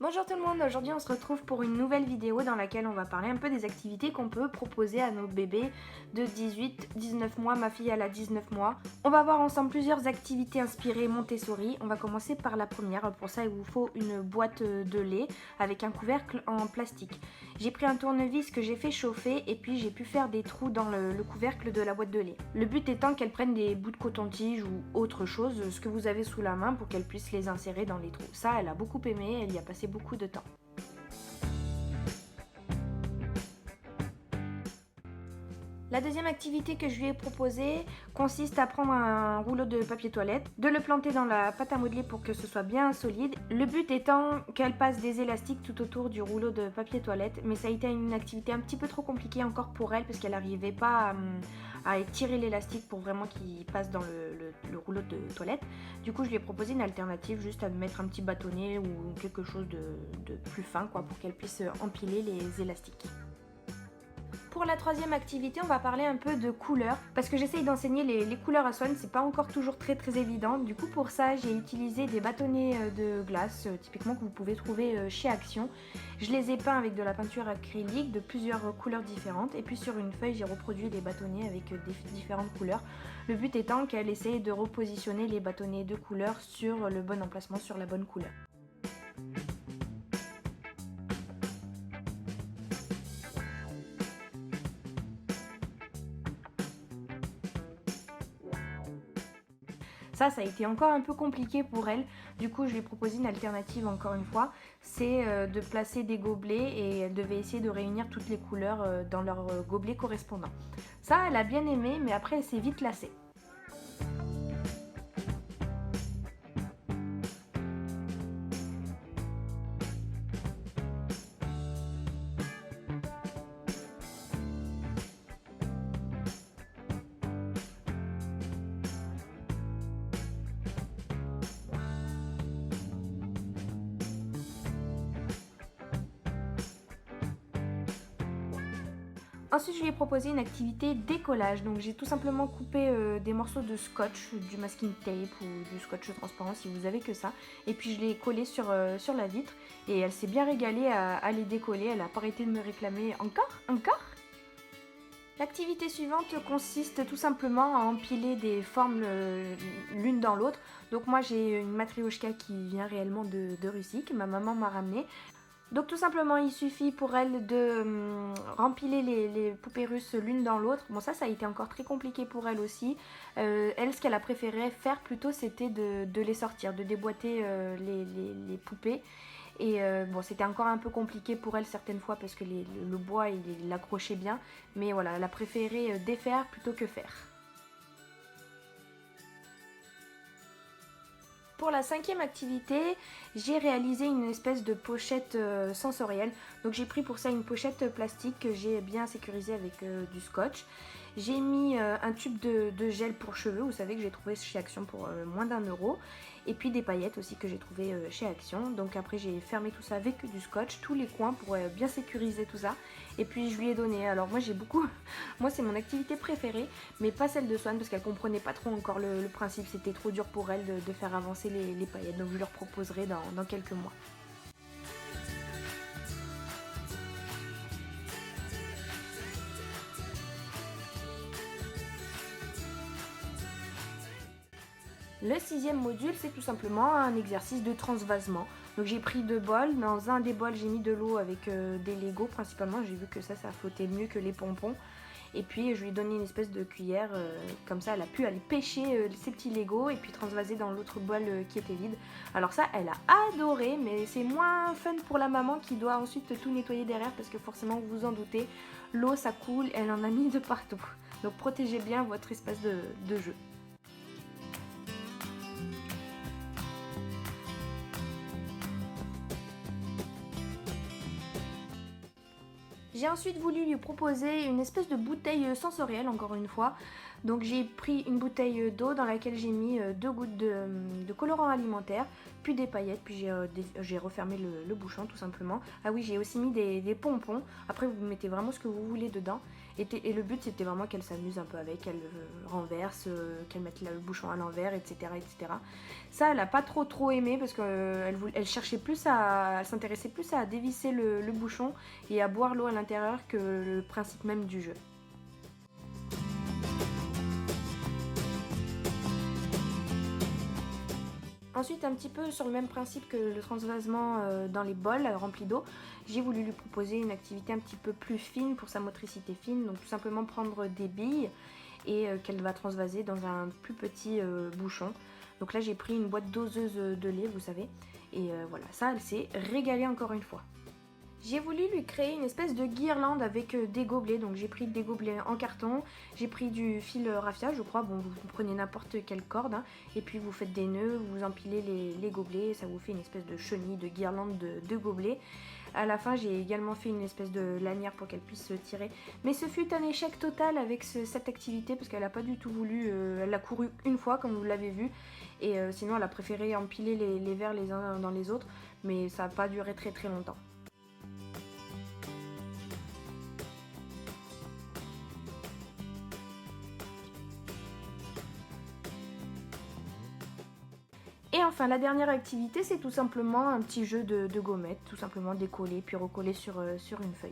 Bonjour tout le monde, aujourd'hui on se retrouve pour une nouvelle vidéo dans laquelle on va parler un peu des activités qu'on peut proposer à nos bébés de 18-19 mois, ma fille elle a 19 mois. On va voir ensemble plusieurs activités inspirées Montessori. On va commencer par la première, pour ça il vous faut une boîte de lait avec un couvercle en plastique. J'ai pris un tournevis que j'ai fait chauffer et puis j'ai pu faire des trous dans le couvercle de la boîte de lait. Le but étant qu'elle prenne des bouts de coton-tige ou autre chose, ce que vous avez sous la main pour qu'elle puisse les insérer dans les trous. Ça elle a beaucoup aimé, elle y a passé beaucoup de temps. La deuxième activité que je lui ai proposée consiste à prendre un rouleau de papier toilette, de le planter dans la pâte à modeler pour que ce soit bien solide. Le but étant qu'elle passe des élastiques tout autour du rouleau de papier toilette, mais ça a été une activité un petit peu trop compliquée encore pour elle parce qu'elle n'arrivait pas à étirer l'élastique pour vraiment qu'il passe dans le rouleau de toilette. Du coup je lui ai proposé une alternative, juste à mettre un petit bâtonnet ou quelque chose de plus fin quoi, pour qu'elle puisse empiler les élastiques. Pour la troisième activité, on va parler un peu de couleurs parce que j'essaye d'enseigner les couleurs à Swan, c'est pas encore toujours très évident. Du coup pour ça j'ai utilisé des bâtonnets de glace typiquement que vous pouvez trouver chez Action. Je les ai peints avec de la peinture acrylique de plusieurs couleurs différentes et puis sur une feuille j'ai reproduit des bâtonnets avec différentes couleurs. Le but étant qu'elle essaye de repositionner les bâtonnets de couleurs sur le bon emplacement, sur la bonne couleur. Ça a été encore un peu compliqué pour elle. Du coup, je lui ai proposé une alternative encore une fois. C'est de placer des gobelets et elle devait essayer de réunir toutes les couleurs dans leurs gobelets correspondants. Ça, elle a bien aimé, mais après, elle s'est vite lassée. Ensuite, je lui ai proposé une activité décollage. Donc, j'ai tout simplement coupé des morceaux de scotch, du masking tape ou du scotch transparent si vous avez que ça. Et puis, je l'ai collé sur la vitre. Et elle s'est bien régalée à les décoller. Elle n'a pas arrêté de me réclamer encore, encore. L'activité suivante consiste tout simplement à empiler des formes l'une dans l'autre. Donc moi j'ai une matrioshka qui vient réellement de Russie, que ma maman m'a ramenée. Donc tout simplement il suffit pour elle de rempiler les poupées russes l'une dans l'autre. Bon ça a été encore très compliqué pour elle aussi. Elle ce qu'elle a préféré faire plutôt c'était de les sortir, de déboîter les poupées. Et bon c'était encore un peu compliqué pour elle certaines fois parce que le bois il l'accrochait bien. Mais voilà, elle a préféré défaire plutôt que faire. Pour la cinquième activité, j'ai réalisé une espèce de pochette sensorielle. Donc j'ai pris pour ça une pochette plastique que j'ai bien sécurisée avec du scotch. J'ai mis un tube de gel pour cheveux, vous savez que j'ai trouvé chez Action pour moins d'1 €. Et puis des paillettes aussi que j'ai trouvé chez Action. Donc après j'ai fermé tout ça avec du scotch, tous les coins pour bien sécuriser tout ça. Et puis je lui ai donné. Alors moi j'ai beaucoup, moi c'est mon activité préférée, mais pas celle de Swan parce qu'elle comprenait pas trop encore le principe. C'était trop dur pour elle de faire avancer les paillettes. Donc je leur proposerai dans quelques mois. Le sixième module, c'est tout simplement un exercice de transvasement. Donc j'ai pris 2 bols. Dans un des bols, j'ai mis de l'eau avec des Legos principalement. J'ai vu que ça flottait mieux que les pompons. Et puis je lui ai donné une espèce de cuillère, comme ça elle a pu aller pêcher ces petits Legos et puis transvaser dans l'autre bol qui était vide. Alors ça, elle a adoré, mais c'est moins fun pour la maman qui doit ensuite tout nettoyer derrière parce que forcément, vous vous en doutez, l'eau ça coule, elle en a mis de partout. Donc protégez bien votre espace de jeu. J'ai ensuite voulu lui proposer une espèce de bouteille sensorielle, encore une fois. Donc j'ai pris une bouteille d'eau dans laquelle j'ai mis 2 gouttes de colorant alimentaire, puis des paillettes, puis j'ai refermé le bouchon tout simplement. Ah oui, j'ai aussi mis des pompons. Après vous mettez vraiment ce que vous voulez dedans. Et le but c'était vraiment qu'elle s'amuse un peu avec, qu'elle renverse, qu'elle mette le bouchon à l'envers, etc., etc. Ça elle a pas trop aimé parce qu'elle cherchait plus elle s'intéressait plus à dévisser le bouchon et à boire l'eau à l'intérieur que le principe même du jeu. Ensuite, un petit peu sur le même principe que le transvasement dans les bols remplis d'eau, j'ai voulu lui proposer une activité un petit peu plus fine pour sa motricité fine. Donc tout simplement prendre des billes et qu'elle va transvaser dans un plus petit bouchon. Donc là j'ai pris une boîte doseuse de lait, vous savez. Et voilà, ça elle s'est régalée encore une fois. J'ai voulu lui créer une espèce de guirlande avec des gobelets, donc j'ai pris des gobelets en carton, j'ai pris du fil raffia je crois, bon vous prenez n'importe quelle corde, hein, et puis vous faites des nœuds, vous empilez les gobelets, ça vous fait une espèce de chenille, de guirlande de gobelets. À la fin j'ai également fait une espèce de lanière pour qu'elle puisse se tirer, mais ce fut un échec total avec cette activité parce qu'elle n'a pas du tout voulu, elle a couru une fois comme vous l'avez vu, et sinon elle a préféré empiler les verres les uns dans les autres, mais ça n'a pas duré très longtemps. Et enfin la dernière activité c'est tout simplement un petit jeu de gommettes, tout simplement décoller puis recoller sur une feuille.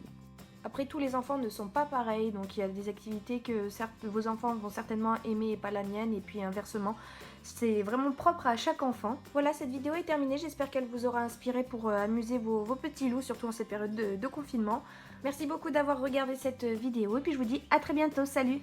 Après tous les enfants ne sont pas pareils, donc il y a des activités que certes vos enfants vont certainement aimer et pas la mienne, et puis inversement. C'est vraiment propre à chaque enfant. Voilà, cette vidéo est terminée, j'espère qu'elle vous aura inspiré pour amuser vos petits loups, surtout en cette période de confinement. Merci beaucoup d'avoir regardé cette vidéo et puis je vous dis à très bientôt, salut!